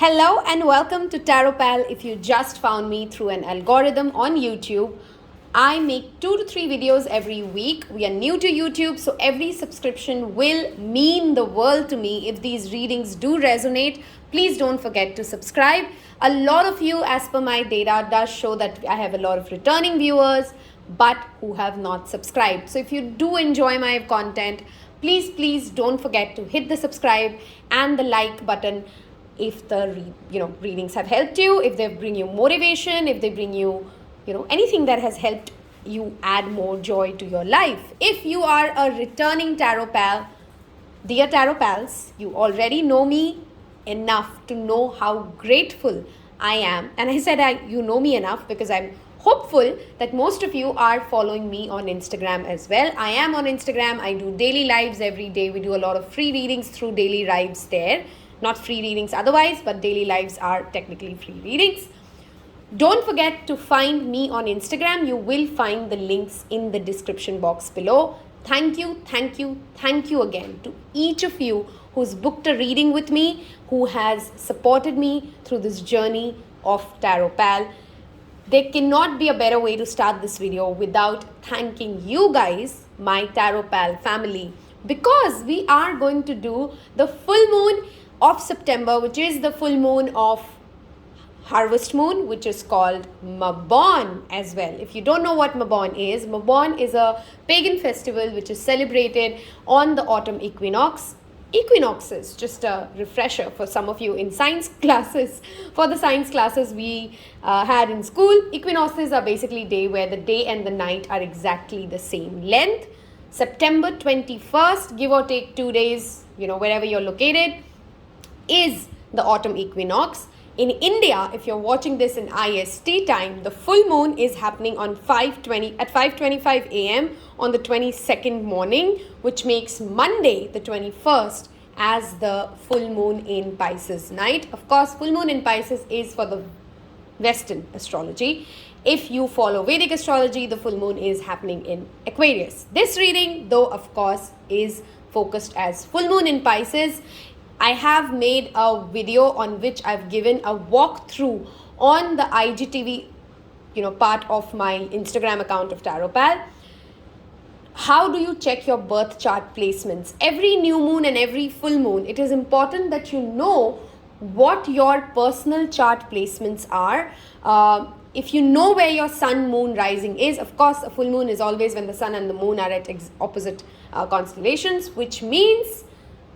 Hello and welcome to Taropal. If you just found me through an algorithm on YouTube, I make 2 to 3 videos every week. We are new to YouTube, so every subscription will mean the world to me. If these readings do resonate, please don't forget to subscribe. A lot of you, as per my data, does show that I have a lot of returning viewers, but who have not subscribed. So if you do enjoy my content, please don't forget to hit the subscribe and the like button if the readings have helped you, if they bring you motivation, if they bring you anything that has helped you add more joy to your life. If you are a returning tarot pal, dear tarot pals, you already know me enough to know how grateful I am. And I said you know me enough because I'm hopeful that most of you are following me on Instagram as well. I am on Instagram. I do daily lives every day. We do a lot of free readings through daily lives there. Not free readings otherwise, but daily lives are technically free readings. Don't forget to find me on Instagram. You will find the links in the description box below. Thank you again to each of you who's booked a reading with me, who has supported me through this journey of Tarot Pal. There cannot be a better way to start this video without thanking you guys, my Tarot Pal family, because we are going to do the full moon of September, which is the full moon of harvest moon, which is called Mabon as well. If you don't know what Mabon is a pagan festival which is celebrated on the autumn equinox. Equinoxes, just a refresher for some of you in science classes. For the science classes we had in school, equinoxes are basically day where the day and the night are exactly the same length. September 21st, give or take 2 days, wherever you're located, is the autumn equinox. In India, if you're watching this in IST time, the full moon is happening on 5:25 a.m. on the 22nd morning, which makes Monday the 21st as the full moon in Pisces night. Of course, full moon in Pisces is for the Western astrology. If you follow Vedic astrology, the full moon is happening in Aquarius. This reading, though, of course, is focused as full moon in Pisces. I have made a video on which I've given a walkthrough on the IGTV, part of my Instagram account of Tarot Pal. How do you check your birth chart placements? Every new moon and every full moon, it is important that you know what your personal chart placements are. If you know where your sun, moon, rising is, of course, a full moon is always when the sun and the moon are at opposite constellations, which means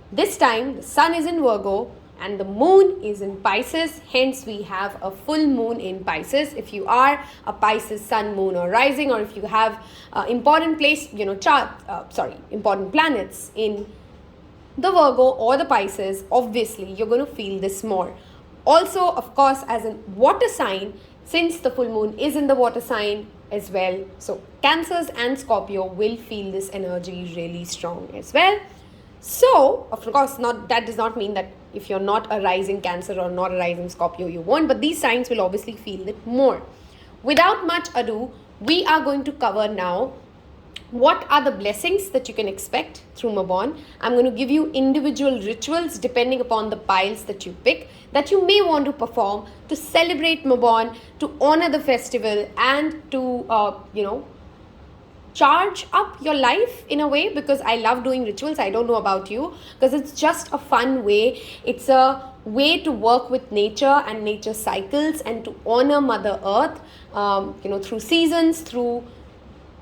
this time the sun is in Virgo and the moon is in Pisces. Hence, we have a full moon in Pisces. If you are a Pisces sun, moon, or rising, or if you have important planets in the Virgo or the Pisces, obviously you're going to feel this more. Also, of course, as a water sign, since the full moon is in the water sign as well, so Cancers and Scorpio will feel this energy really strong as well. So, of course, that does not mean that if you're not a rising Cancer or not a rising Scorpio, you won't, but these signs will obviously feel it more. Without much ado, we are going to cover now what are the blessings that you can expect through Mabon. I'm going to give you individual rituals depending upon the piles that you pick that you may want to perform to celebrate Mabon, to honor the festival, and to, charge up your life in a way, because I love doing rituals. I don't know about you, because it's just a fun way. It's a way to work with nature and nature cycles and to honor Mother Earth, through seasons, through,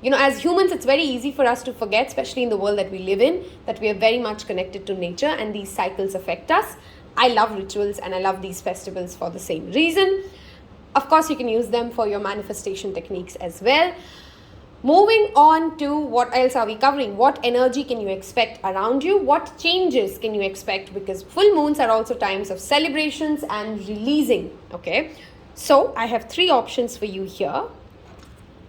as humans, it's very easy for us to forget, especially in the world that we live in, that we are very much connected to nature and these cycles affect us. I love rituals and I love these festivals for the same reason. Of course, you can use them for your manifestation techniques as well. Moving on to what else are we covering? What energy can you expect around you? What changes can you expect? Because full moons are also times of celebrations and releasing. Okay, so I have 3 options for you here.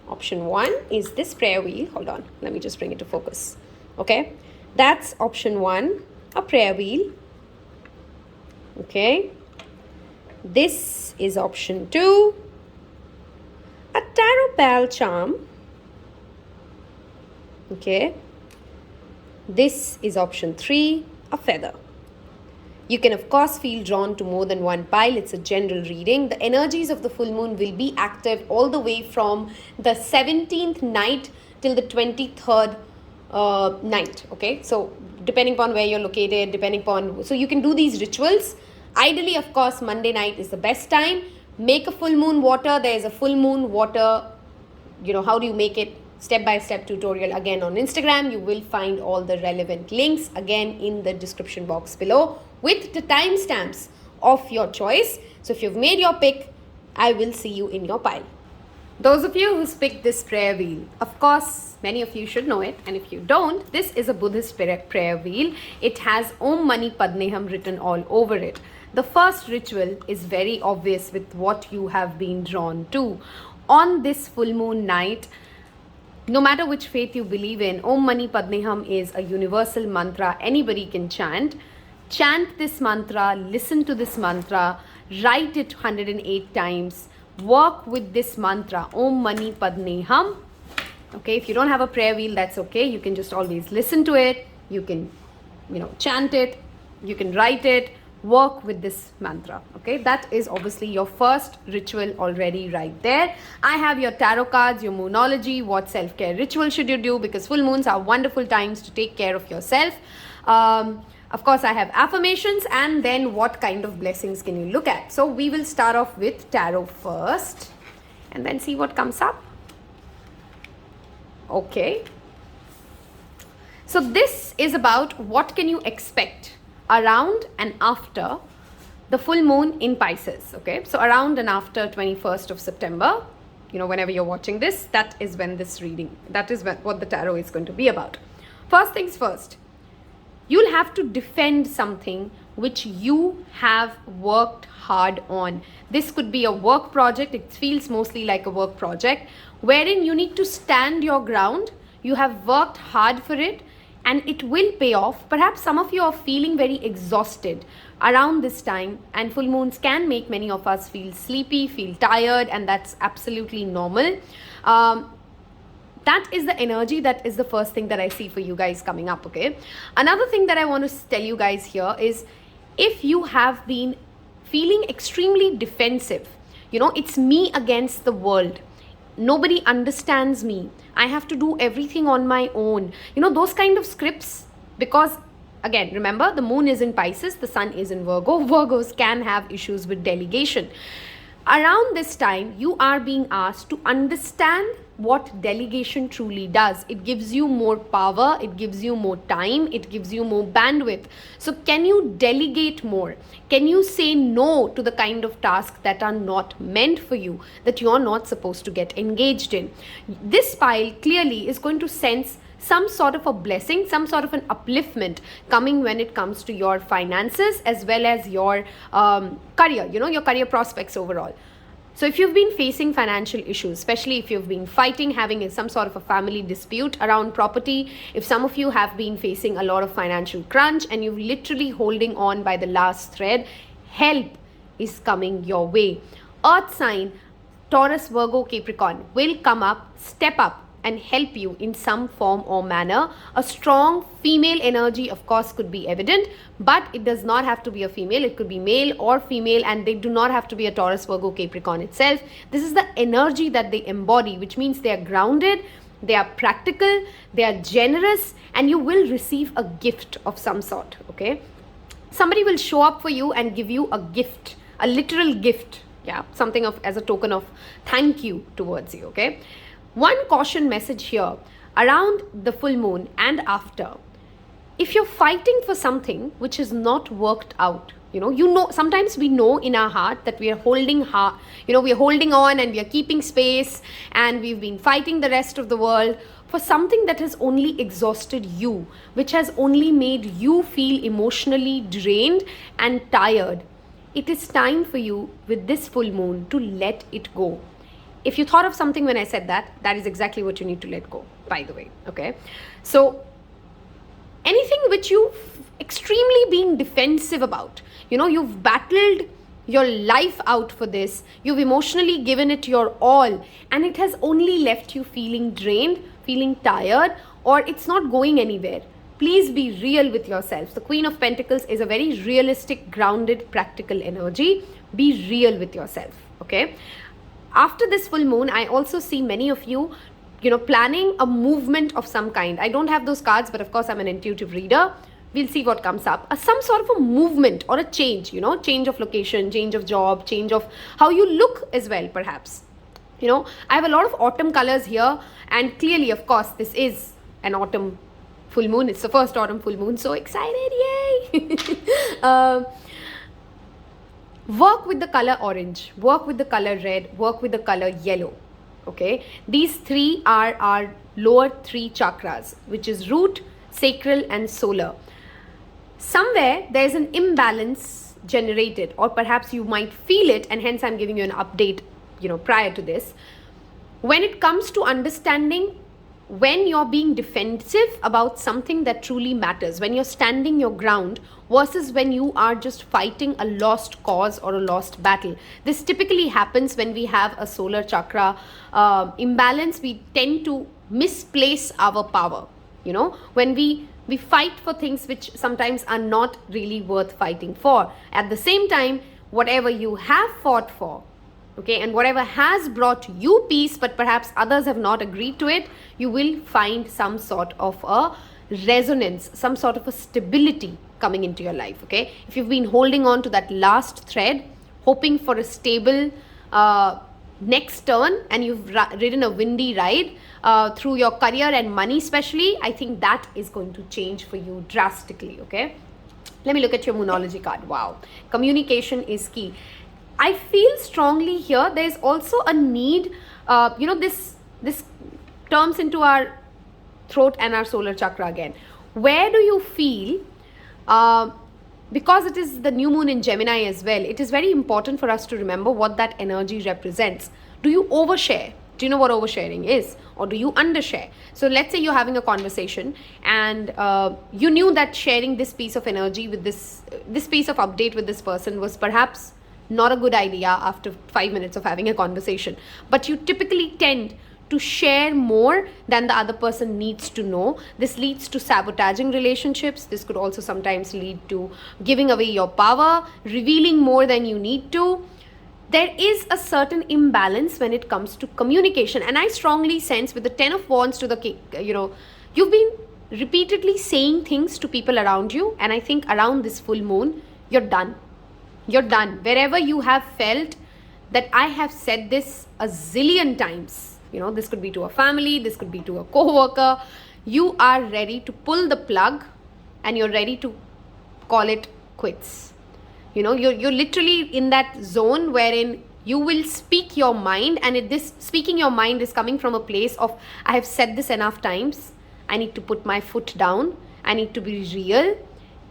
Option 1 is this prayer wheel. Hold on, let me just bring it to focus. Okay, that's option 1, a prayer wheel. Okay, this is option 2, a Taropal Charm. Okay, this is option 3, a feather. You can, of course, feel drawn to more than one pile. It's a general reading. The energies of the full moon will be active all the way from the 17th night till the 23rd night. Okay, so depending upon where you're located, so you can do these rituals. Ideally, of course, Monday night is the best time. Make a full moon water. There is a full moon water, how do you make it? Step-by-step tutorial again on Instagram. You will find all the relevant links again in the description box below with the timestamps of your choice. So if you've made your pick, I will see you in your pile. Those of you who's picked this prayer wheel, of course, many of you should know it. And if you don't, this is a Buddhist prayer wheel. It has Om Mani Padme Hum written all over it. The first ritual is very obvious with what you have been drawn to. On this full moon night, no matter which faith you believe in, Om Mani Padme Hum is a universal mantra anybody can chant. Chant this mantra, listen to this mantra, write it 108 times, work with this mantra, Om Mani Padme Hum. Okay, if you don't have a prayer wheel, that's okay. You can just always listen to it. You can, chant it. You can write it. Work with this mantra. Okay, that is obviously your first ritual already right there. I have your tarot cards, your moonology, what self-care ritual should you do, because full moons are wonderful times to take care of yourself. Of course, I have affirmations, and then what kind of blessings can you look at. So we will start off with tarot first and then see what comes up. Okay, so this is about what can you expect around and after the full moon in Pisces. Okay, so around and after 21st of September, whenever you're watching this, that is when this reading, that is what the tarot is going to be about. First things first, you'll have to defend something which you have worked hard on. This could be a work project. It feels mostly like a work project wherein you need to stand your ground. You have worked hard for it, and it will pay off. Perhaps some of you are feeling very exhausted around this time, and full moons can make many of us feel sleepy, feel tired, and that's absolutely normal. That is the energy. That is the first thing that I see for you guys coming up, okay? Another thing that I want to tell you guys here is, if you have been feeling extremely defensive, it's me against the world. Nobody understands me. I have to do everything on my own. Those kind of scripts, because again, remember, the moon is in Pisces, the sun is in Virgo. Virgos can have issues with delegation. Around this time, you are being asked to understand what delegation truly does. It gives you more power, it gives you more time, it gives you more bandwidth. So can you delegate more? Can you say no to the kind of tasks that are not meant for you, that you're not supposed to get engaged in? This pile clearly is going to sense some sort of a blessing, some sort of an upliftment coming when it comes to your finances as well as your career, your career prospects overall. So if you've been facing financial issues, especially if you've been fighting, having some sort of a family dispute around property, if some of you have been facing a lot of financial crunch and you're literally holding on by the last thread, help is coming your way. Earth sign, Taurus, Virgo, Capricorn will come up, step up, and help you in some form or manner. A strong female energy, of course, could be evident, but it does not have to be a female. It could be male or female, and they do not have to be a Taurus, Virgo, Capricorn itself. This is the energy that they embody, which means they are grounded, they are practical, they are generous, and you will receive a gift of some sort, okay? Somebody will show up for you and give you a gift, a literal gift, yeah, something of as a token of thank you towards you, okay? One caution message here, around the full moon and after, if you're fighting for something which is not worked out, sometimes we know in our heart that we are holding we are holding on and we are keeping space, and we've been fighting the rest of the world for something that has only exhausted you, which has only made you feel emotionally drained and tired. It is time for you with this full moon to let it go. If you thought of something when I said that, that is exactly what you need to let go, by the way, okay? So anything which you've extremely been defensive about, you've battled your life out for this, you've emotionally given it your all, and it has only left you feeling drained, feeling tired, or it's not going anywhere. Please be real with yourself. The Queen of Pentacles is a very realistic, grounded, practical energy. Be real with yourself, okay? After this full moon, I also see many of you, planning a movement of some kind. I don't have those cards, but of course I'm an intuitive reader. We'll see what comes up. Some sort of a movement or a change, change of location, change of job, change of how you look as well, perhaps. I have a lot of autumn colors here, and clearly, of course, this is an autumn full moon. It's the first autumn full moon. So excited, yay! Work with the color orange, work with the color red, work with the color yellow, okay? These three are our lower three chakras, which is root, sacral and solar. Somewhere there is an imbalance generated, or perhaps you might feel it, and hence I'm giving you an update, prior to this. When it comes to understanding when you're being defensive about something that truly matters, when you're standing your ground versus when you are just fighting a lost cause or a lost battle. This typically happens when we have a solar chakra imbalance. We tend to misplace our power, when we fight for things which sometimes are not really worth fighting for. At the same time, whatever you have fought for, okay, and whatever has brought you peace, but perhaps others have not agreed to it, you will find some sort of a resonance, some sort of a stability coming into your life, okay? If you've been holding on to that last thread, hoping for a stable next turn, and you've ridden a windy ride through your career and money especially, I think that is going to change for you drastically, okay? Let me look at your Moonology card. Wow. Communication is key. I feel strongly here there's also a need, this turns into our throat and our solar chakra again. Where do you feel, because it is the new moon in Gemini as well, it is very important for us to remember what that energy represents. Do you overshare? Do you know what oversharing is? Or do you undershare? So let's say you're having a conversation and you knew that sharing this piece of energy with this piece of update with this person was perhaps not a good idea after 5 minutes of having a conversation. But you typically tend to share more than the other person needs to know. This leads to sabotaging relationships. This could also sometimes lead to giving away your power, revealing more than you need to. There is a certain imbalance when it comes to communication. And I strongly sense with the 10 of Wands to the, you've been repeatedly saying things to people around you. And I think around this full moon, you're done. You're done. Wherever you have felt that I have said this a zillion times, this could be to a family, this could be to a co-worker, you are ready to pull the plug and you're ready to call it quits. You're literally in that zone wherein you will speak your mind, and this speaking your mind is coming from a place of, I have said this enough times, I need to put my foot down, I need to be real,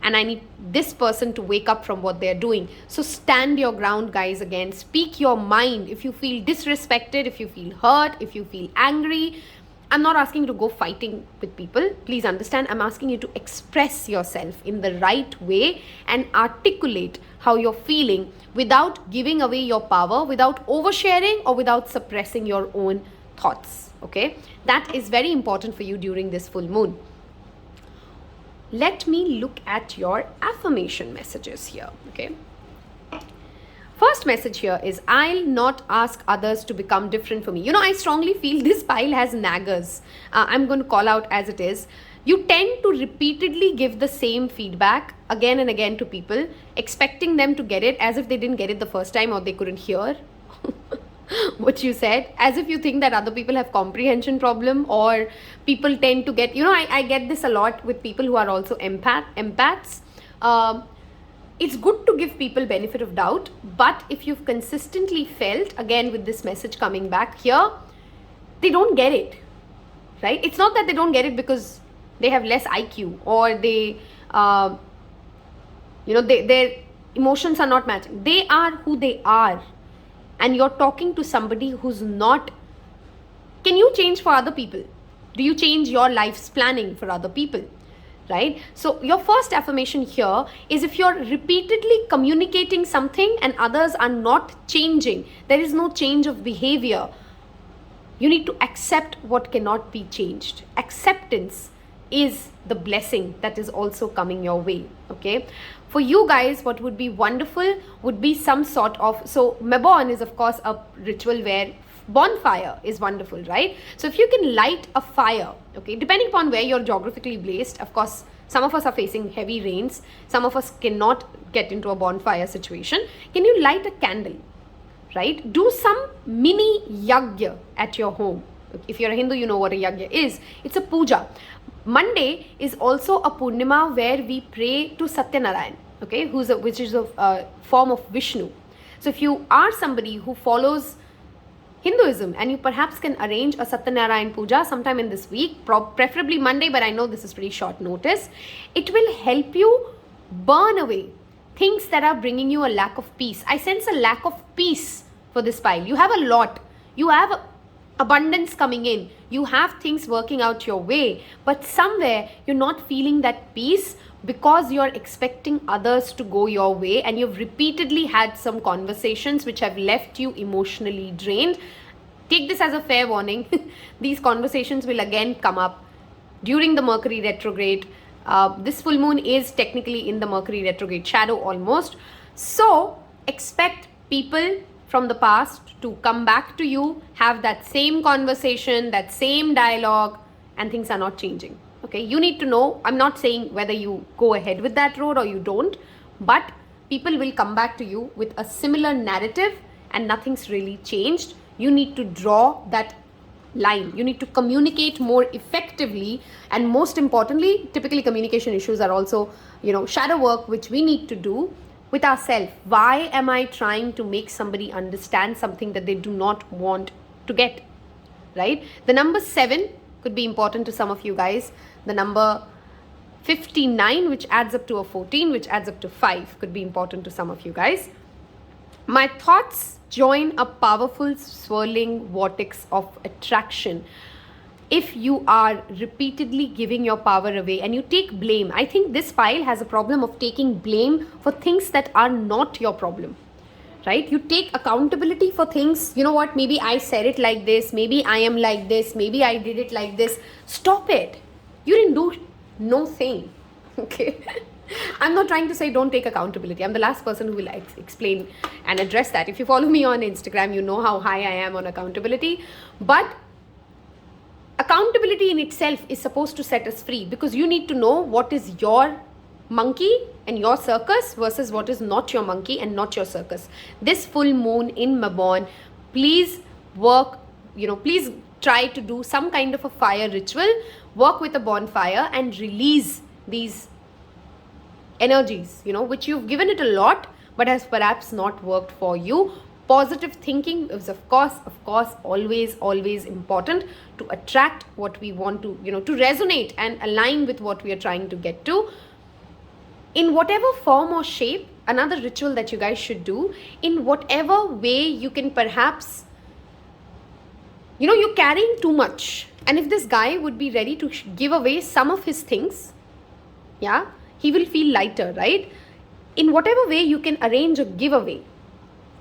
and I need this person to wake up from what they're doing. So stand your ground, guys, again. Speak your mind. If you feel disrespected, if you feel hurt, if you feel angry, I'm not asking you to go fighting with people. Please understand, I'm asking you to express yourself in the right way and articulate how you're feeling without giving away your power, without oversharing or without suppressing your own thoughts, okay? That is very important for you during this full moon. Let me look at your affirmation messages here, okay? First message here is, I'll not ask others to become different for me. I strongly feel this pile has naggers. I'm going to call out as it is. You tend to repeatedly give the same feedback again and again to people, expecting them to get it as if they didn't get it the first time or they couldn't hear what you said, as if you think that other people have comprehension problem, or people tend to get, I get this a lot with people who are also empaths. It's good to give people benefit of doubt, but if you've consistently felt, again with this message coming back here, they don't get it, right? It's not that they don't get it because they have less IQ or they, their emotions are not matching. They are who they are. And you're talking to somebody who's not. Can you change for other people? Do you change your life's planning for other people? Right? So your first affirmation here is, if you're repeatedly communicating something and others are not changing, there is no change of behavior, you need to accept what cannot be changed. Acceptance is the blessing that is also coming your way. Okay, for you guys, what would be wonderful would be some sort of, so Mabon is of course a ritual where bonfire is wonderful, right? So if you can light a fire, okay, depending upon where you're geographically placed, of course, some of us are facing heavy rains, some of us cannot get into a bonfire situation. Can you light a candle, right? Do some mini yagya at your home. If you're a Hindu, you know what a yagya is. It's a puja. Monday is also a Purnima where we pray to Satyanarayan, okay, which is a form of Vishnu. So if you are somebody who follows Hinduism and you perhaps can arrange a Satyanarayan puja sometime in this week, preferably Monday, but I know this is pretty short notice, it will help you burn away things that are bringing you a lack of peace. I sense a lack of peace for this pile. You have a lot. You have abundance coming in. You have things working out your way, but somewhere you're not feeling that peace because you're expecting others to go your way, and you've repeatedly had some conversations which have left you emotionally drained. Take this as a fair warning. These conversations will again come up during the Mercury retrograde. This full moon is technically in the Mercury retrograde shadow almost. So expect people from the past to come back to you, have that same conversation, that same dialogue, and things are not changing. Okay, you need to know, I'm not saying whether you go ahead with that road or you don't, but people will come back to you with a similar narrative and nothing's really changed. You need to draw that line. You need to communicate more effectively, and most importantly, typically communication issues are also, shadow work which we need to do with ourselves. Why am I trying to make somebody understand something that they do not want to get, right? The number 7 could be important to some of you guys. The number 59, which adds up to a 14, which adds up to 5, could be important to some of you guys. My thoughts join a powerful swirling vortex of attraction. If you are repeatedly giving your power away and you take blame, I think this pile has a problem of taking blame for things that are not your problem, right? You take accountability for things. You know what? Maybe I said it like this. Maybe I am like this. Maybe I did it like this. Stop it. You didn't do no thing. Okay. I'm not trying to say don't take accountability. I'm the last person who will explain and address that. If you follow me on Instagram, you know how high I am on accountability. But accountability in itself is supposed to set us free, because you need to know what is your monkey and your circus versus what is not your monkey and not your circus. This full moon in Mabon, please work, please try to do some kind of a fire ritual, work with a bonfire and release these energies, which you've given it a lot but has perhaps not worked for you. Positive thinking is of course always important to attract what we want to, to resonate and align with what we are trying to get to. In whatever form or shape, another ritual that you guys should do, in whatever way you can perhaps, you're carrying too much. And if this guy would be ready to give away some of his things, yeah, he will feel lighter, right? In whatever way you can arrange a giveaway.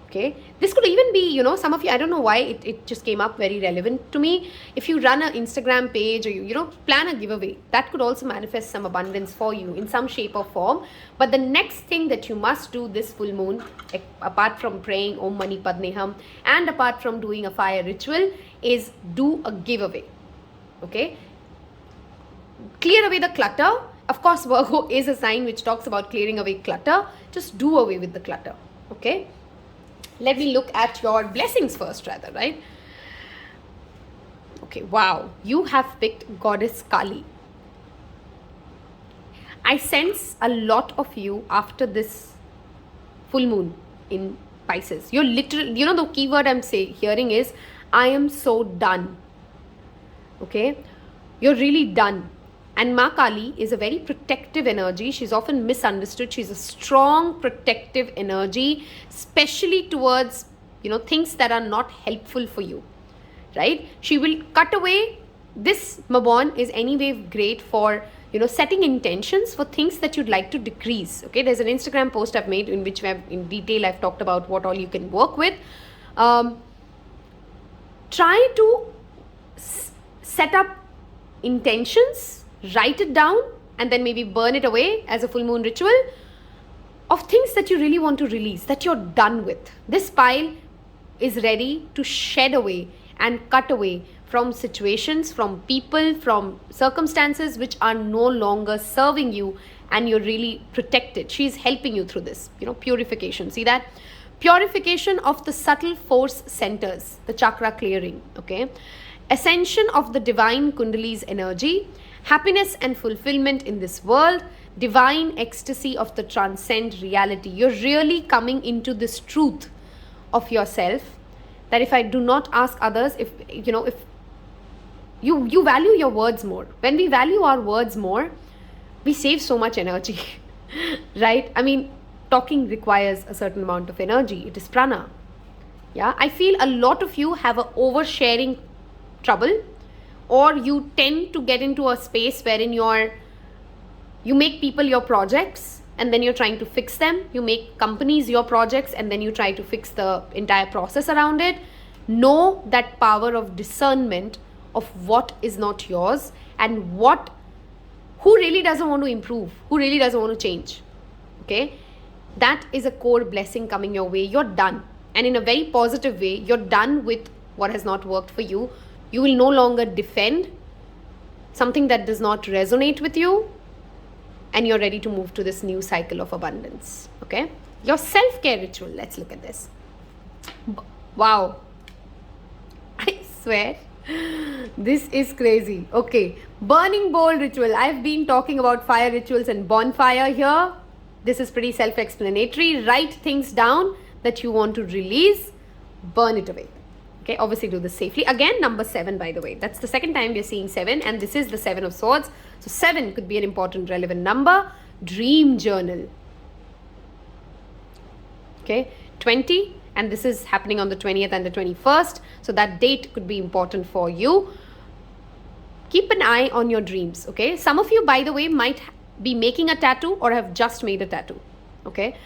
Okay, this could even be, some of you, I don't know why it just came up very relevant to me. If you run an Instagram page or you plan a giveaway, that could also manifest some abundance for you in some shape or form. But the next thing that you must do this full moon, apart from praying Om Mani Padme Hum and apart from doing a fire ritual, is do a giveaway. Okay, clear away the clutter. Of course, Virgo is a sign which talks about clearing away clutter. Just do away with the clutter. Okay. Let me look at your blessings first, rather, right? Okay, wow. You have picked Goddess Kali. I sense a lot of you after this full moon in Pisces. You're literally, the keyword I'm hearing is, I am so done. Okay? You're really done. And Ma Kali is a very protective energy. She's often misunderstood. She's a strong protective energy, especially towards, things that are not helpful for you, right? She will cut away. This Mabon is anyway great for, setting intentions for things that you'd like to decrease. Okay, there's an Instagram post I've made in which in detail I've talked about what all you can work with. Try to set up intentions write it down and then maybe burn it away as a full moon ritual of things that you really want to release, that you're done with. This pile is ready to shed away and cut away from situations, from people, from circumstances which are no longer serving you, and you're really protected. She's helping you through this, purification. See that? Purification of the subtle force centers, the chakra clearing, okay? Ascension of the divine Kundali's energy, happiness and fulfillment in this world, divine ecstasy of the transcend reality. You're really coming into this truth of yourself, that if I do not ask others, if you value your words more. When we value our words more, we save so much energy, right? I mean, talking requires a certain amount of energy. It is prana. Yeah, I feel a lot of you have a oversharing trouble, or you tend to get into a space wherein you make people your projects and then you're trying to fix them. You make companies your projects and then you try to fix the entire process around it. Know that power of discernment of what is not yours and who really doesn't want to improve, who really doesn't want to change. Okay, that is a core blessing coming your way. You're done, and in a very positive way, you're done with what has not worked for you. You will no longer defend something that does not resonate with you, and you're ready to move to this new cycle of abundance. Okay, your self-care ritual. Let's look at this. Wow, I swear this is crazy. Okay, burning bowl ritual. I've been talking about fire rituals and bonfire here. This is pretty self-explanatory. Write things down that you want to release, burn it away. Okay, obviously do this safely. Again, number 7, by the way. That's the second time we're seeing 7, and this is the 7 of Swords. So 7 could be an important, relevant number. Dream journal. Okay, 20, and this is happening on the 20th and the 21st. So that date could be important for you. Keep an eye on your dreams, okay? Some of you, by the way, might be making a tattoo or have just made a tattoo, okay?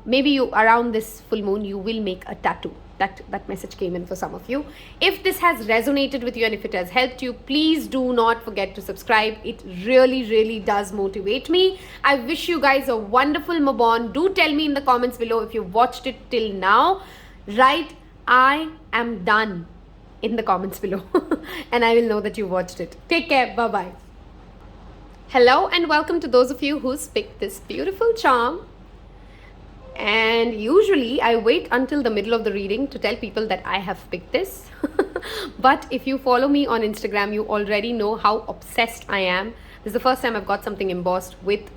Maybe you, around this full moon, you will make a tattoo. That message came in for some of you. If this has resonated with you and if it has helped you, please do not forget to subscribe. It really, really does motivate me. I wish you guys a wonderful Mabon. Do tell me in the comments below if you've watched it till now. Write, I am done in the comments below and I will know that you watched it. Take care. Bye-bye. Hello and welcome to those of you who's picked this beautiful charm. And usually I wait until the middle of the reading to tell people that I have picked this. But if you follow me on Instagram, you already know how obsessed I am. This is the first time I've got something embossed with,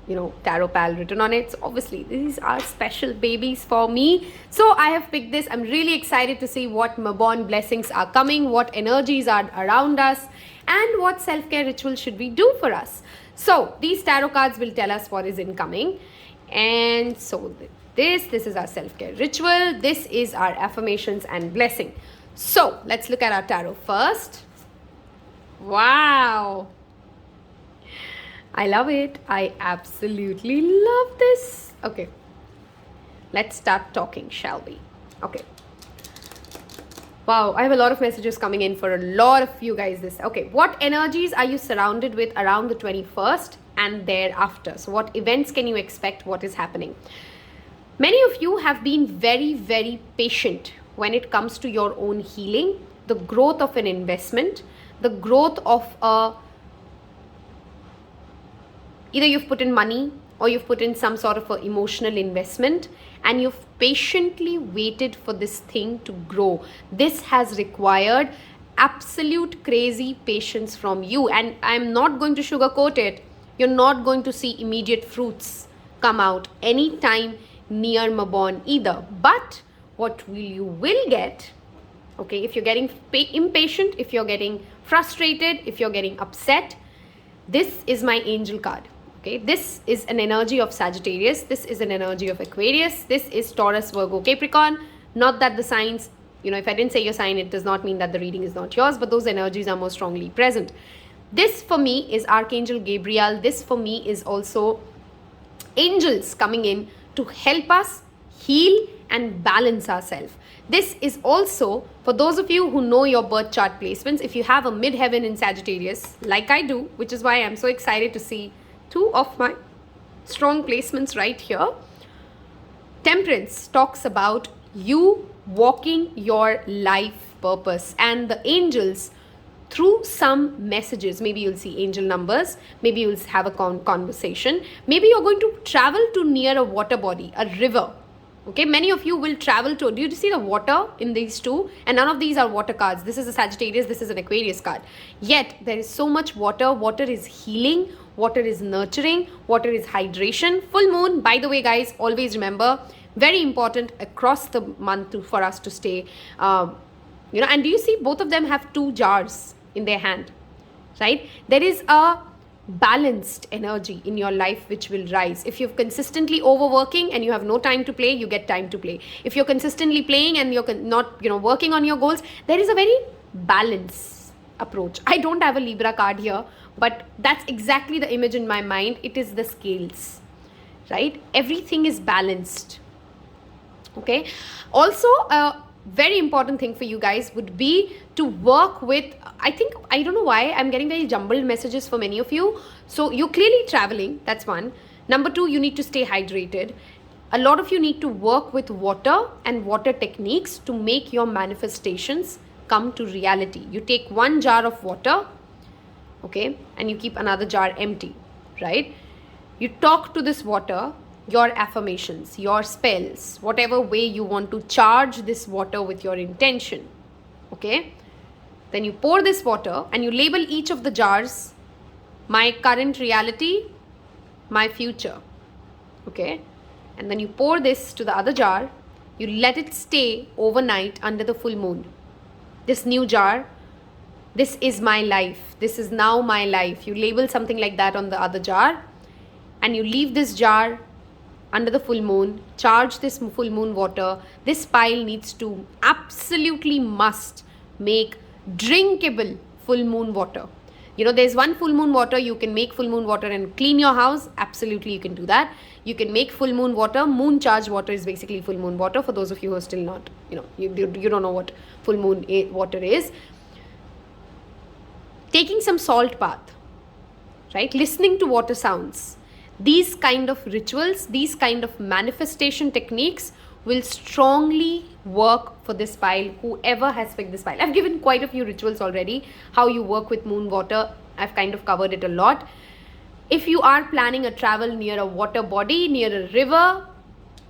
Taropal written on it. So obviously these are special babies for me. So I have picked this. I'm really excited to see what Mabon blessings are coming, what energies are around us, and what self-care rituals should we do for us. So these tarot cards will tell us what is incoming. And so this is our self-care ritual. This is our affirmations and blessing. So let's look at our tarot first. Wow, I love it. I absolutely love this. Okay, let's start talking, shall we? Okay. Wow, I have a lot of messages coming in for a lot of you guys. Okay, what energies are you surrounded with around the 21st and thereafter? So what events can you expect? What is happening? Many of you have been very, very patient when it comes to your own healing, the growth of an investment, the growth of either you've put in money or you've put in some sort of an emotional investment and you've patiently waited for this thing to grow. This has required absolute crazy patience from you, and I'm not going to sugarcoat it. You're not going to see immediate fruits come out anytime near Mabon either. But what you will get, okay, if you're getting impatient, if you're getting frustrated, if you're getting upset, this is my angel card. Okay, this is an energy of Sagittarius. This is an energy of Aquarius. This is Taurus, Virgo, Capricorn. Not that the signs, if I didn't say your sign, it does not mean that the reading is not yours, but those energies are more strongly present. This for me is Archangel Gabriel. This for me is also angels coming in to help us heal and balance ourselves. This is also for those of you who know your birth chart placements. If you have a midheaven in Sagittarius, like I do, which is why I'm so excited to see two of my strong placements right here. Temperance talks about you walking your life purpose, and the angels, through some messages, maybe you'll see angel numbers, maybe you'll have a conversation, maybe you're going to travel to near a water body, a river. Okay, many of you will travel to, do you see the water in these two? And none of these are water cards. This is a Sagittarius, this is an Aquarius card. Yet there is so much water. Water is healing, water is nurturing, water is hydration. Full moon, by the way guys, always remember, very important across the month for us to stay, and do you see both of them have two jars in their hand, right? There is a balanced energy in your life which will rise. If you're consistently overworking and you have no time to play, you get time to play. If you're consistently playing and you're not working on your goals, there is a very balanced approach. I don't have a Libra card here, but that's exactly the image in my mind. It is the scales, right? Everything is balanced. Okay, also very important thing for you guys would be to work with, I don't know why I'm getting very jumbled messages for many of you. So you're clearly traveling, that's one. Number two, you need to stay hydrated. A lot of you need to work with water and water techniques to make your manifestations come to reality. You take one jar of water, okay, and you keep another jar empty, right? You talk to this water, your affirmations, your spells, whatever way you want to charge this water with your intention, okay? Then you pour this water and you label each of the jars, my current reality, my future, okay? And then you pour this to the other jar, you let it stay overnight under the full moon. This new jar, this is my life, this is now my life. You label something like that on the other jar and you leave this jar under the full moon, charge this full moon water. This pile needs to absolutely must make drinkable full moon water. There's one full moon water, you can make full moon water and clean your house. Absolutely, you can do that. You can make full moon water. Moon charged water is basically full moon water. For those of you who are still not, you don't know what full moon water is. Taking some salt bath, right? Listening to water sounds. These kind of rituals, these kind of manifestation techniques will strongly work for this pile, whoever has picked this pile. I've given quite a few rituals already, how you work with moon water. I've kind of covered it a lot. If you are planning a travel near a water body, near a river,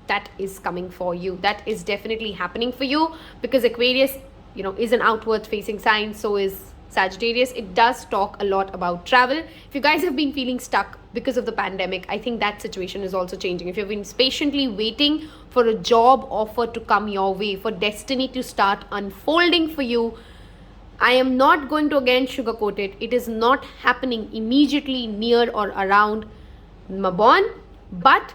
that is coming for you. That is definitely happening for you, because Aquarius, is an outward facing sign. So is Sagittarius. It does talk a lot about travel. If you guys have been feeling stuck because of the pandemic, I think that situation is also changing. If you've been patiently waiting for a job offer to come your way, for destiny to start unfolding for you, I am not going to again sugarcoat it. It is not happening immediately near or around Mabon, but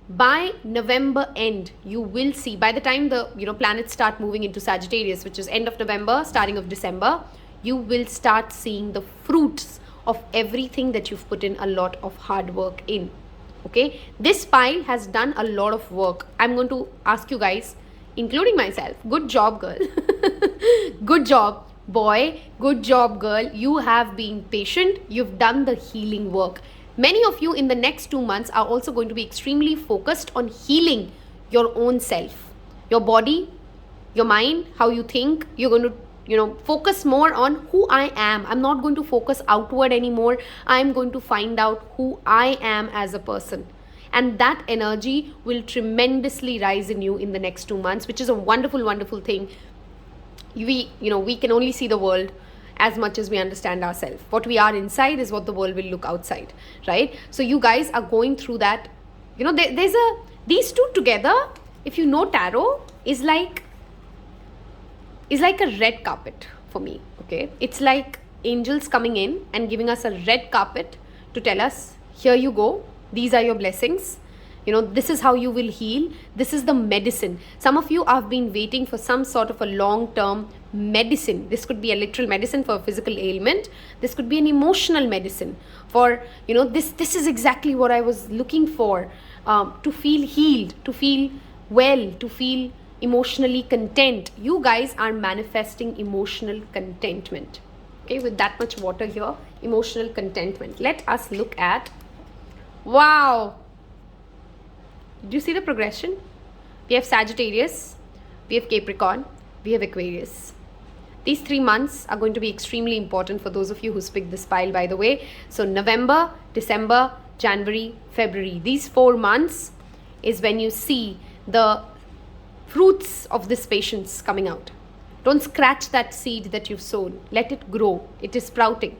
by November end, you will see, by the time the planets start moving into Sagittarius, which is end of November, starting of December, you will start seeing the fruits of everything that you've put in a lot of hard work in. Okay, this pile has done a lot of work. I'm going to ask you guys, including myself, good job, girl. Good job, boy. Good job, girl. You have been patient. You've done the healing work. Many of you in the next 2 months are also going to be extremely focused on healing your own self, your body, your mind, how you think. You're going to focus more on who I am. I'm not going to focus outward anymore. I'm going to find out who I am as a person. And that energy will tremendously rise in you in the next 2 months, which is a wonderful, wonderful thing. We can only see the world as much as we understand ourselves. What we are inside is what the world will look outside, right? So you guys are going through that. These two together, if you know tarot, is like a red carpet for me, okay? It's like angels coming in and giving us a red carpet to tell us, here you go, these are your blessings, this is how you will heal, this is the medicine. Some of you have been waiting for some sort of a long-term medicine. This could be a literal medicine for a physical ailment. This could be an emotional medicine for, this is exactly what I was looking for, to feel healed, to feel well, to feel emotionally content. You guys are manifesting emotional contentment. Okay, with that much water here, emotional contentment. Let us look at, wow, did you see the progression? We have Sagittarius, we have Capricorn, we have Aquarius. These 3 months are going to be extremely important for those of you who picked this pile, by the way. So November, December, January, February. These 4 months is when you see the fruits of this patience coming out. Don't scratch that seed that you've sown. Let it grow. It is sprouting.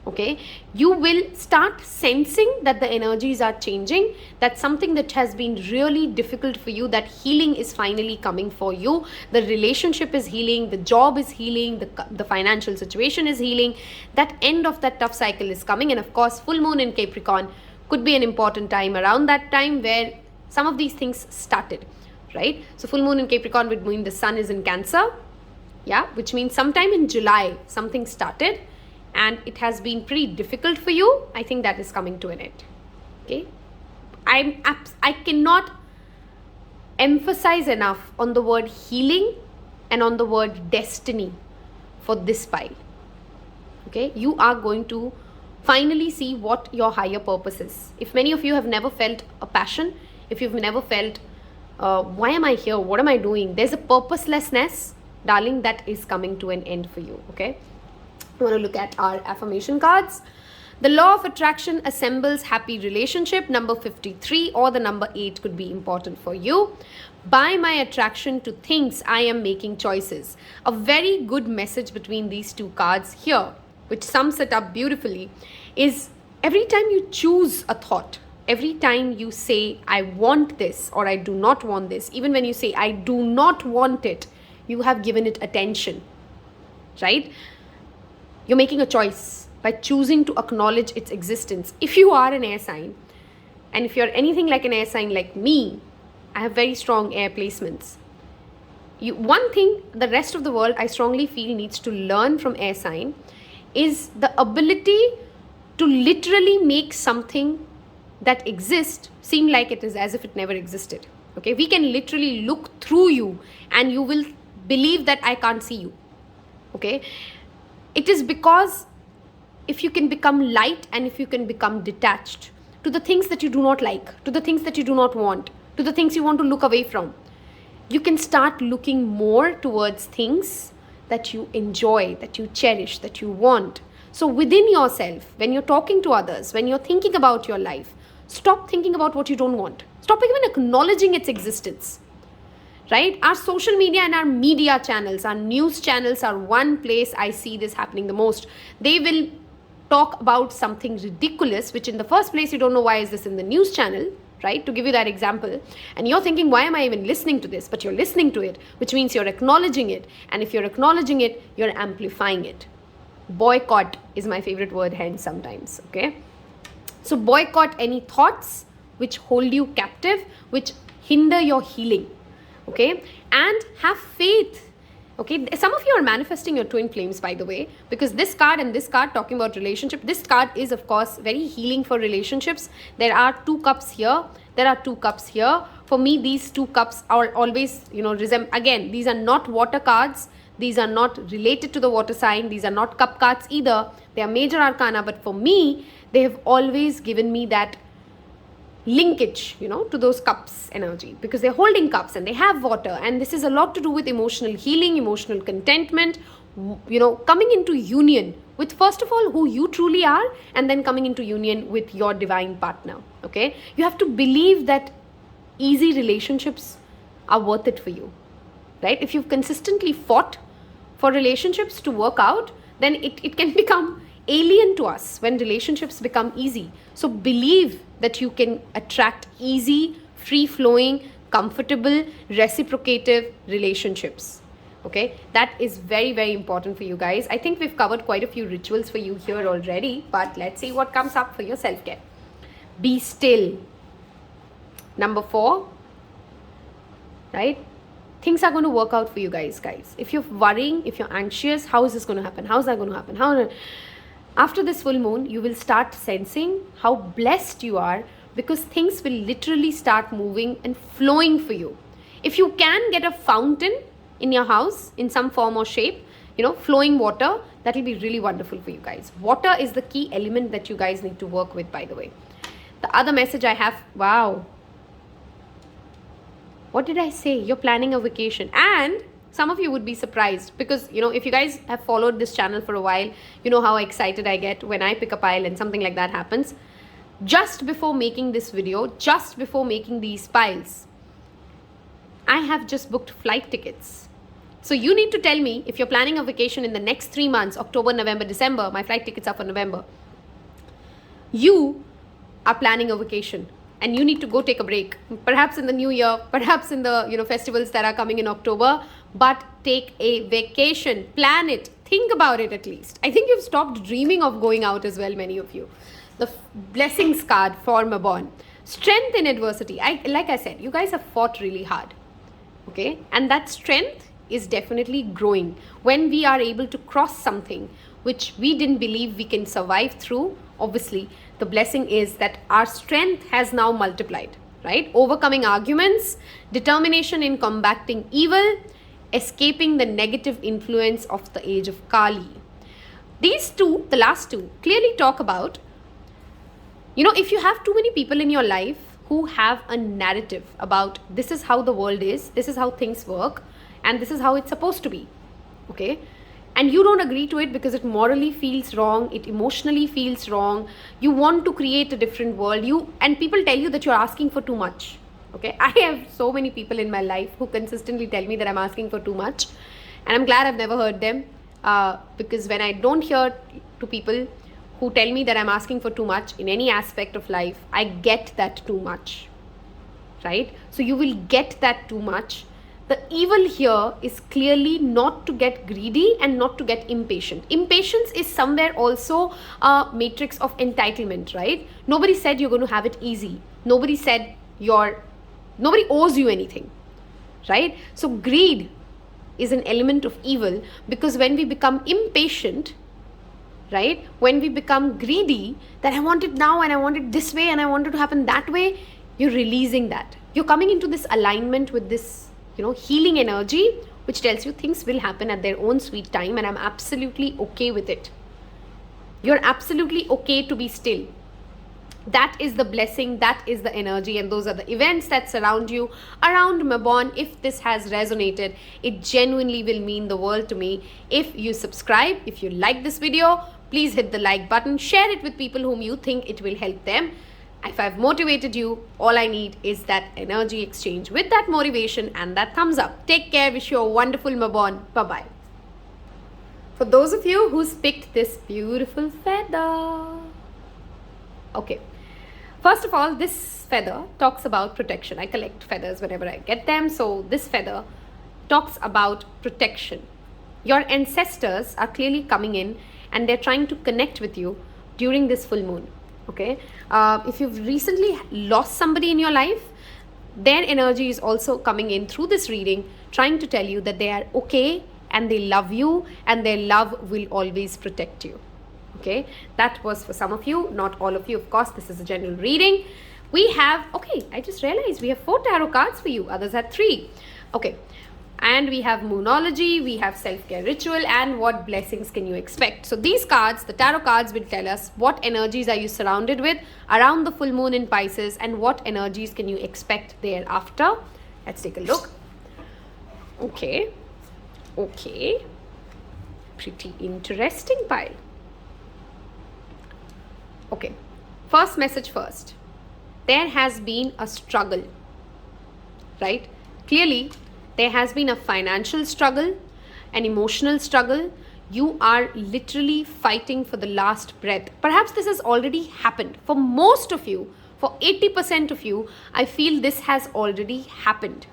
Okay, you will start sensing that the energies are changing. That's something that has been really difficult for you, that healing is finally coming for you. The relationship is healing, the job is healing, the financial situation is healing. That end of that tough cycle is coming. And of course, full moon in Capricorn could be an important time around that time where some of these things started, right? So full moon in Capricorn would mean the sun is in Cancer, yeah, which means sometime in July something started and it has been pretty difficult for you. I think that is coming to an end. Okay, I cannot emphasize enough on the word healing and on the word destiny for this pile. Okay, you are going to finally see what your higher purpose is. If many of you have never felt a passion, if you've never felt why am I here, what am I doing, there's a purposelessness, darling, that is coming to an end for you. Okay, I want to look at our affirmation cards. The law of attraction assembles happy relationship. Number 53 or the number 8 could be important for you. By my attraction to things, I am making choices. A very good message between these two cards here, which sums it up beautifully, is every time you choose a thought, every time you say, I want this or I do not want this, even when you say, I do not want it, you have given it attention, right? You're making a choice by choosing to acknowledge its existence. If you are an air sign, and if you're anything like an air sign like me, I have very strong air placements. One thing the rest of the world I strongly feel needs to learn from air sign is the ability to literally make something that exists seem like it is as if it never existed. Okay, we can literally look through you and you will believe that I can't see you. Okay, it is because if you can become light and if you can become detached to the things that you do not like, to the things that you do not want, to the things you want to look away from, you can start looking more towards things that you enjoy, that you cherish, that you want. So within yourself, when you're talking to others, when you're thinking about your life, stop thinking about what you don't want. Stop even acknowledging its existence. Right? Our social media and our media channels, our news channels are one place I see this happening the most. They will talk about something ridiculous, which in the first place, you don't know why is this in the news channel, right? To give you that example. And you're thinking, why am I even listening to this? But you're listening to it, which means you're acknowledging it. And if you're acknowledging it, you're amplifying it. Boycott is my favorite word, hence sometimes, okay? So boycott any thoughts which hold you captive, which hinder your healing. Okay, and have faith. Okay, some of you are manifesting your twin flames, by the way, because this card and this card talking about relationship, this card is of course very healing for relationships. There are 2 cups here, there are 2 cups here. For me, these 2 cups are always, again, these are not water cards, these are not related to the water sign, these are not cup cards either, they are major arcana, but for me, they have always given me that linkage, to those cups energy, because they're holding cups and they have water, and this is a lot to do with emotional healing, emotional contentment, coming into union with, first of all, who you truly are, and then coming into union with your divine partner. Okay, you have to believe that easy relationships are worth it for you, right? If you've consistently fought for relationships to work out, then it can become alien to us when relationships become easy. So believe that you can attract easy, free-flowing, comfortable, reciprocative relationships. Okay, that is very, very important for you guys. I think we've covered quite a few rituals for you here already, but let's see what comes up for your self-care. Be still. Number 4, right? Things are going to work out for you guys. If you're worrying, if you're anxious, how is this going to happen? How is that going to happen? After this full moon, you will start sensing how blessed you are, because things will literally start moving and flowing for you. If you can get a fountain in your house in some form or shape, flowing water, that will be really wonderful for you guys. Water is the key element that you guys need to work with, by the way. The other message I have, wow. What did I say? You're planning a vacation. And some of you would be surprised because, if you guys have followed this channel for a while, you know how excited I get when I pick a pile and something like that happens. Just before making this video, just before making these piles, I have just booked flight tickets. So you need to tell me if you're planning a vacation in the next 3 months, October, November, December. My flight tickets are for November. You are planning a vacation and you need to go take a break. Perhaps in the new year, perhaps in the festivals that are coming in October. But take a vacation. Plan it. Think about it at least. I think you've stopped dreaming of going out as well, many of you. The blessings card for Mabon. Strength in adversity. Like I said, you guys have fought really hard. Okay? And that strength is definitely growing. When we are able to cross something which we didn't believe we can survive through, obviously, the blessing is that our strength has now multiplied, right? Overcoming arguments, determination in combating evil, escaping the negative influence of the age of Kali. These two, the last two, clearly talk about, if you have too many people in your life who have a narrative about this is how the world is, this is how things work, and this is how it's supposed to be, okay? And you don't agree to it because it morally feels wrong, it emotionally feels wrong, you want to create a different world, and people tell you that you're asking for too much, okay? I have so many people in my life who consistently tell me that I'm asking for too much, and I'm glad I've never heard them, because when I don't hear to people who tell me that I'm asking for too much in any aspect of life, I get that too much, right? So you will get that too much. The evil here is clearly not to get greedy and not to get impatient. Impatience is somewhere also a matrix of entitlement, right? Nobody said you're going to have it easy. Nobody said nobody owes you anything, right? So greed is an element of evil because when we become impatient, right? When we become greedy, that I want it now and I want it this way and I want it to happen that way, you're releasing that. You're coming into this alignment with this healing energy, which tells you things will happen at their own sweet time, and I'm absolutely okay with it. You're absolutely okay to be still. That is the blessing, that is the energy, and those are the events that surround you around Mabon. If this has resonated, it genuinely will mean the world to me. If you subscribe, if you like this video, please hit the like button, share it with people whom you think it will help them. If I've motivated you, all I need is that energy exchange with that motivation and that thumbs up. Take care. Wish you a wonderful Mabon. Bye-bye. For those of you who's picked this beautiful feather. Okay. First of all, this feather talks about protection. I collect feathers whenever I get them. So this feather talks about protection. Your ancestors are clearly coming in and they're trying to connect with you during this full moon. Okay, if you've recently lost somebody in your life, their energy is also coming in through this reading, trying to tell you that they are okay and they love you and their love will always protect you. Okay, that was for some of you, not all of you. Of course, this is a general reading. We have, okay, I just realized we have 4 tarot cards for you. Others had 3. Okay. And we have Moonology, we have self-care ritual, and what blessings can you expect. So these cards, the tarot cards, will tell us what energies are you surrounded with around the full moon in Pisces and what energies can you expect thereafter. Let's take a look. Okay. Pretty interesting pile. Okay. First message first. There has been a struggle, right? Clearly, there has been a financial struggle, an emotional struggle. You are literally fighting for the last breath. Perhaps this has already happened. For most of you, for 80% of you, I feel this has already happened.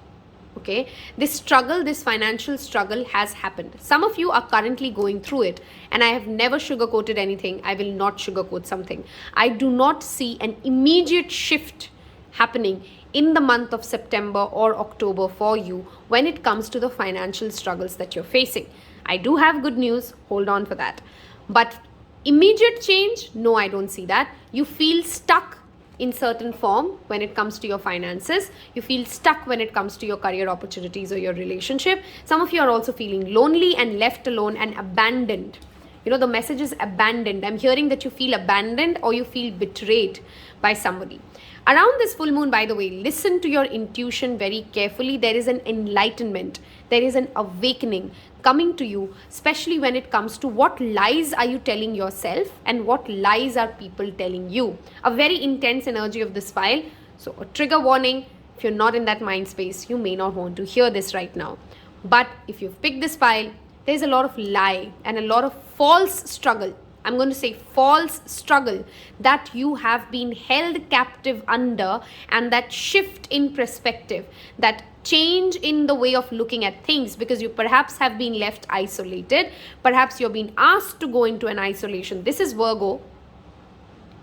Okay, this struggle, this financial struggle has happened. Some of you are currently going through it, and I have never sugarcoated anything. I will not sugarcoat something. I do not see an immediate shift happening in the month of September or October for you when it comes to the financial struggles that you're facing. I do have good news. Hold on for that. But immediate change, no, I don't see that. You feel stuck in certain form when it comes to your finances. You feel stuck when it comes to your career opportunities or your relationship. Some of you are also feeling lonely and left alone and abandoned. The message is abandoned. I'm hearing that you feel abandoned or you feel betrayed by somebody. Around this full moon, by the way, listen to your intuition very carefully. There is an enlightenment. There is an awakening coming to you, especially when it comes to what lies are you telling yourself and what lies are people telling you. A very intense energy of this file. So a trigger warning, if you're not in that mind space, you may not want to hear this right now. But if you've picked this file, there's a lot of lie and a lot of false struggle. I'm going to say false struggle that you have been held captive under, and that shift in perspective, that change in the way of looking at things, because you perhaps have been left isolated. Perhaps you're being asked to go into an isolation. This is Virgo,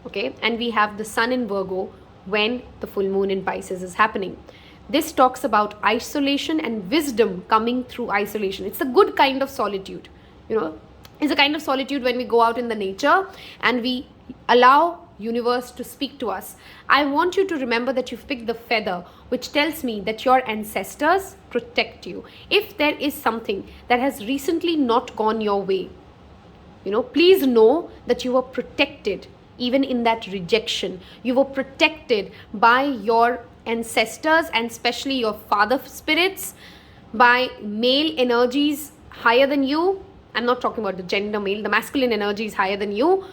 okay? And we have the sun in Virgo when the full moon in Pisces is happening. This talks about isolation and wisdom coming through isolation. It's a good kind of solitude, It's a kind of solitude when we go out in the nature and we allow universe to speak to us. I want you to remember that you've picked the feather, which tells me that your ancestors protect you. If there is something that has recently not gone your way, please know that you were protected even in that rejection. You were protected by your ancestors and especially your father spirits, by male energies higher than you. I'm not talking about the gender male, the masculine energy is higher than you.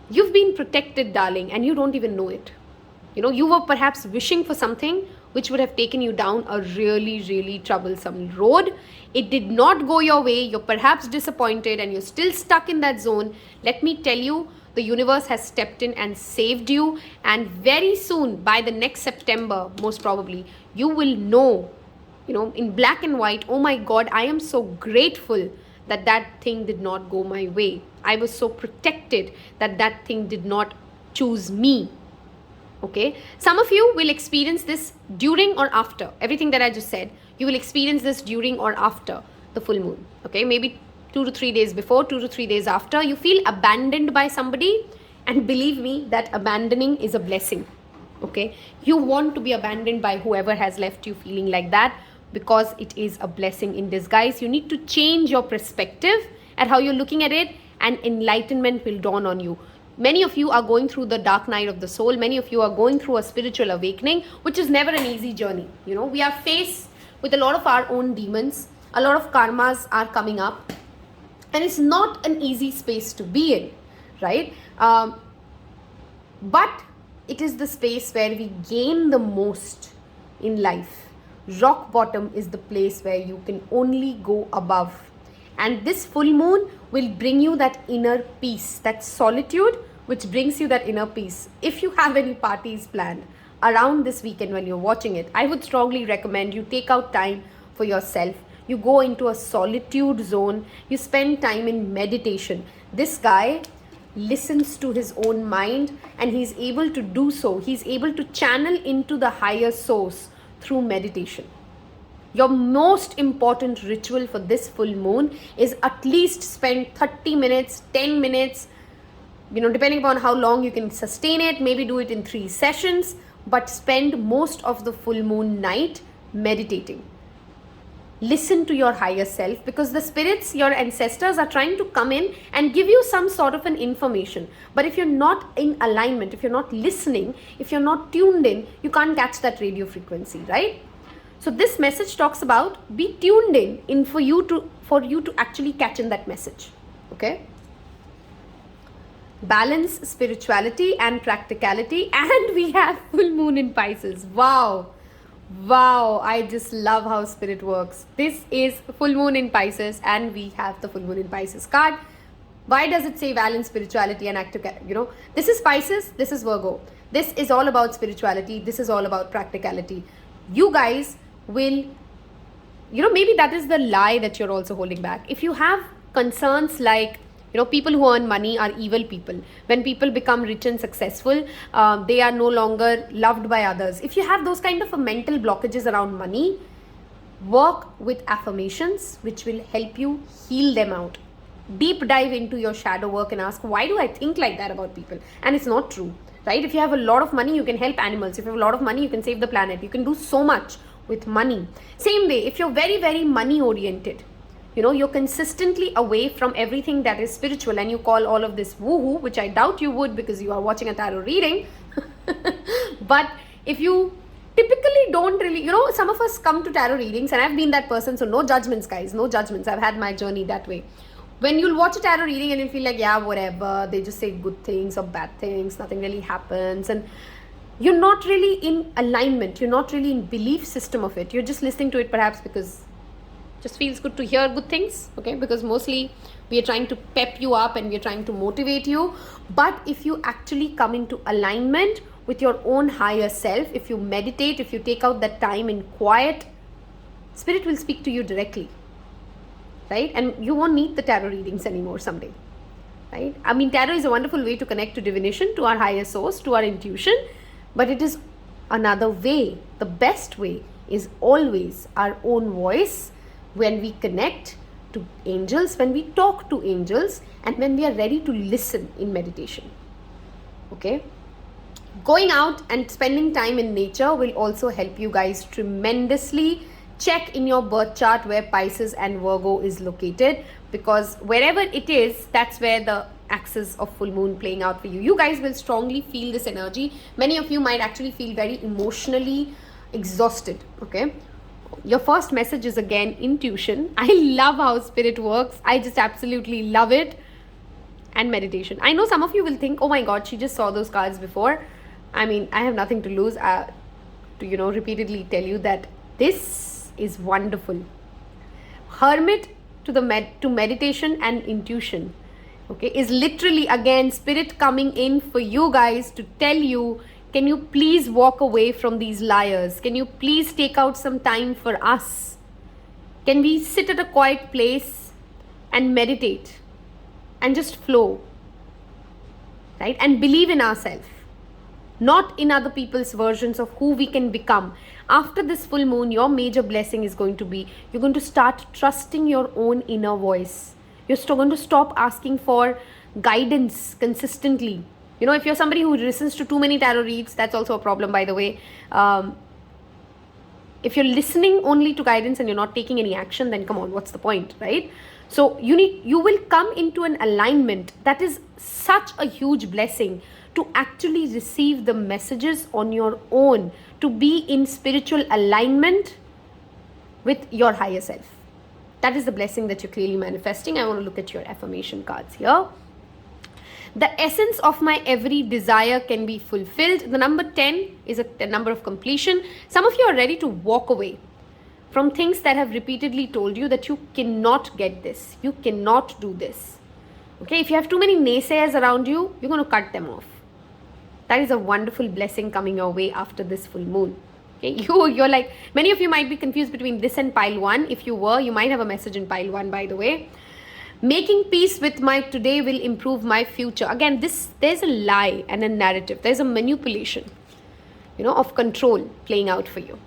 You've been protected, darling, and you don't even know it. You were perhaps wishing for something which would have taken you down a really, really troublesome road. It did not go your way. You're perhaps disappointed and you're still stuck in that zone. Let me tell you, the universe has stepped in and saved you. And very soon, by the next September, most probably, you will know, in black and white, oh my God, I am so grateful that thing did not go my way. I was so protected that thing did not choose me. Okay, some of you will experience this during or after everything that I just said. You will experience this during or after the full moon. Okay, maybe 2 to 3 days before, 2 to 3 days after. You feel abandoned by somebody, and believe me, that abandoning is a blessing. Okay, you want to be abandoned by whoever has left you feeling like that, because it is a blessing in disguise. You need to change your perspective at how you're looking at it, and enlightenment will dawn on you. Many of you are going through the dark night of the soul. Many of you are going through a spiritual awakening, which is never an easy journey. We are faced with a lot of our own demons. A lot of karmas are coming up, and it's not an easy space to be in, right? But it is the space where we gain the most in life. Rock bottom is the place where you can only go above. And this full moon will bring you that inner peace, that solitude, which brings you that inner peace. If you have any parties planned around this weekend when you're watching it, I would strongly recommend you take out time for yourself. You go into a solitude zone. You spend time in meditation. This guy listens to his own mind, and he's able to do so. He's able to channel into the higher source through meditation. Your most important ritual for this full moon is at least spend 30 minutes, 10 minutes, depending upon how long you can sustain it. Maybe do it in 3 sessions, but spend most of the full moon night meditating. Listen to your higher self, because the spirits, your ancestors, are trying to come in and give you some sort of an information. But if you're not in alignment, if you're not listening, if you're not tuned in, you can't catch that radio frequency, right? So this message talks about be tuned in for you to actually catch in that message. Okay? Balance spirituality and practicality, and we have full moon in Pisces. Wow, I just love how spirit works. This is full moon in Pisces, and we have the full moon in Pisces card. Why does it say balance spirituality and active? This is Pisces, this is Virgo. This is all about spirituality. This is all about practicality. You guys will, maybe that is the lie that you're also holding back. If you have concerns like, people who earn money are evil people. When people become rich and successful, they are no longer loved by others. If you have those kind of mental blockages around money, work with affirmations, which will help you heal them out. Deep dive into your shadow work and ask, why do I think like that about people? And it's not true. right? If you have a lot of money, you can help animals. If you have a lot of money, you can save the planet. You can do so much with money. Same way, if you're very, very money oriented, you're consistently away from everything that is spiritual, and you call all of this woohoo, which I doubt you would because you are watching a tarot reading. But if you typically don't really, some of us come to tarot readings, and I've been that person, so no judgments, guys, no judgments. I've had my journey that way. When you'll watch a tarot reading and you'll feel like, yeah, whatever, they just say good things or bad things, nothing really happens, and you're not really in alignment, you're not really in belief system of it. You're just listening to it perhaps because it just feels good to hear good things, okay? Because mostly we are trying to pep you up and we are trying to motivate you. But if you actually come into alignment with your own higher self, if you meditate, if you take out that time in quiet, Spirit will speak to you directly, right? And you won't need the tarot readings anymore someday, right? I mean, tarot is a wonderful way to connect to divination, to our higher source, to our intuition, but it is another way. The best way is always our own voice, when we connect to angels, when we talk to angels, and when we are ready to listen in meditation, okay? Going out and spending time in nature will also help you guys tremendously. Check in your birth chart where Pisces and Virgo is located, because wherever it is, that's where the axis of full moon playing out for you. You guys will strongly feel this energy. Many of you might actually feel very emotionally exhausted, okay? Your first message is again intuition. I love how Spirit works. I just absolutely love it. And meditation. I know some of you will think, oh my God, she just saw those cards before. I mean, I have nothing to lose to, repeatedly tell you that this is wonderful. Hermit to meditation and intuition, okay, is literally again Spirit coming in for you guys to tell you, can you please walk away from these liars? Can you please take out some time for us? Can we sit at a quiet place and meditate and just flow, right? And believe in ourselves, not in other people's versions of who we can become. After this full moon, your major blessing is going to be, you're going to start trusting your own inner voice. You're still going to stop asking for guidance consistently. If you're somebody who listens to too many tarot reads, that's also a problem, by the way. If you're listening only to guidance and you're not taking any action, then come on, what's the point, right? So you will come into an alignment. That is such a huge blessing, to actually receive the messages on your own, to be in spiritual alignment with your higher self. That is the blessing that you're clearly manifesting. I want to look at your affirmation cards here. The essence of my every desire can be fulfilled. The number 10 is a number of completion. Some of you are ready to walk away from things that have repeatedly told you that you cannot get this, you cannot do this. Okay, if you have too many naysayers around you, you're going to cut them off. That is a wonderful blessing coming your way after this full moon. Okay, you're like, many of you might be confused between this and pile 1. If you were, you might have a message in pile 1, by the way. Making peace with my today will improve my future. Again, there's a lie and a narrative. There's a manipulation, of control playing out for you.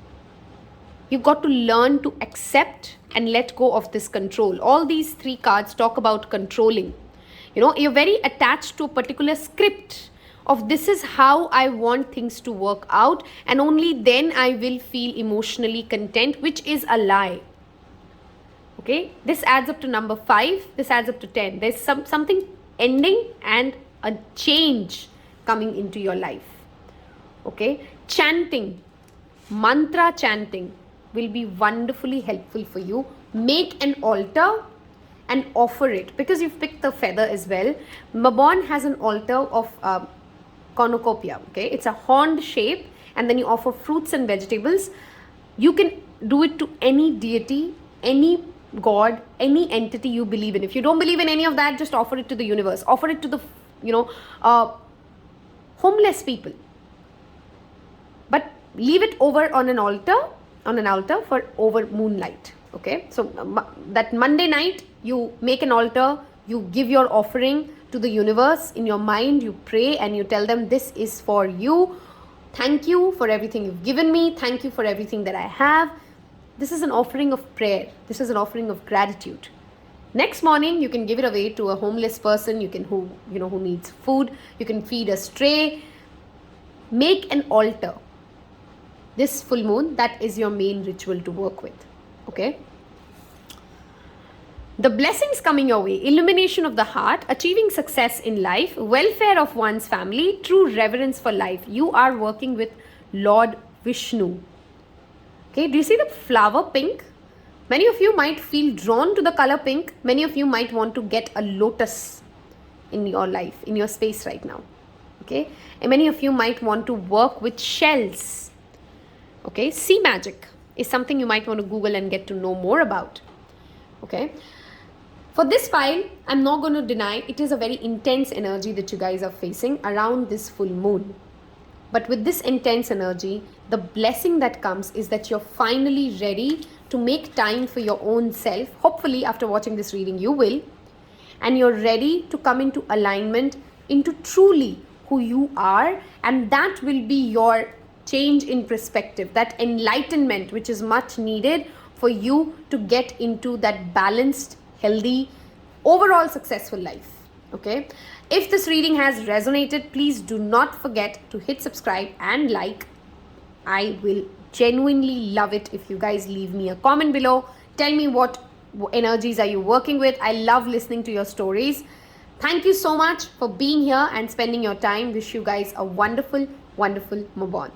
You've got to learn to accept and let go of this control. All these 3 cards talk about controlling. You're very attached to a particular script of this is how I want things to work out, and only then I will feel emotionally content, which is a lie. Okay, this adds up to number 5, this adds up to 10. There's something ending and a change coming into your life. Okay, chanting, mantra chanting will be wonderfully helpful for you. Make an altar and offer it, because you've picked the feather as well. Mabon has an altar of cornucopia, okay? It's a horned shape, and then you offer fruits and vegetables. You can do it to any deity, any god, any entity you believe in. If you don't believe in any of that, just offer it to the universe. Offer it to the, homeless people. But leave it over on an altar for over moonlight, okay? So that Monday night, you make an altar, you give your offering to the universe in your mind, you pray and you tell them, this is for you. Thank you for everything you've given me. Thank you for everything that I have. This is an offering of prayer. This is an offering of gratitude. Next morning, you can give it away to a homeless person, who needs food. You can feed a stray. make an altar. This full moon, that is your main ritual to work with. Okay? The blessings coming your way, illumination of the heart, achieving success in life, welfare of one's family, true reverence for life. You are working with Lord Vishnu. Okay, do you see the flower pink? Many of you might feel drawn to the color pink. Many of you might want to get a lotus in your life, in your space right now. Okay, and many of you might want to work with shells. Okay, sea magic is something you might want to Google and get to know more about. Okay. For this pile, I'm not going to deny it is a very intense energy that you guys are facing around this full moon. But with this intense energy, the blessing that comes is that you're finally ready to make time for your own self. Hopefully, after watching this reading, you will. And you're ready to come into alignment into truly who you are. And that will be your change in perspective, that enlightenment which is much needed for you to get into that balanced, healthy, overall successful life. Okay, if this reading has resonated, please do not forget to hit subscribe and like. I will genuinely love it if you guys leave me a comment below. Tell me what energies are you working with. I love listening to your stories. Thank you so much for being here and spending your time. Wish you guys a wonderful, wonderful Mabon.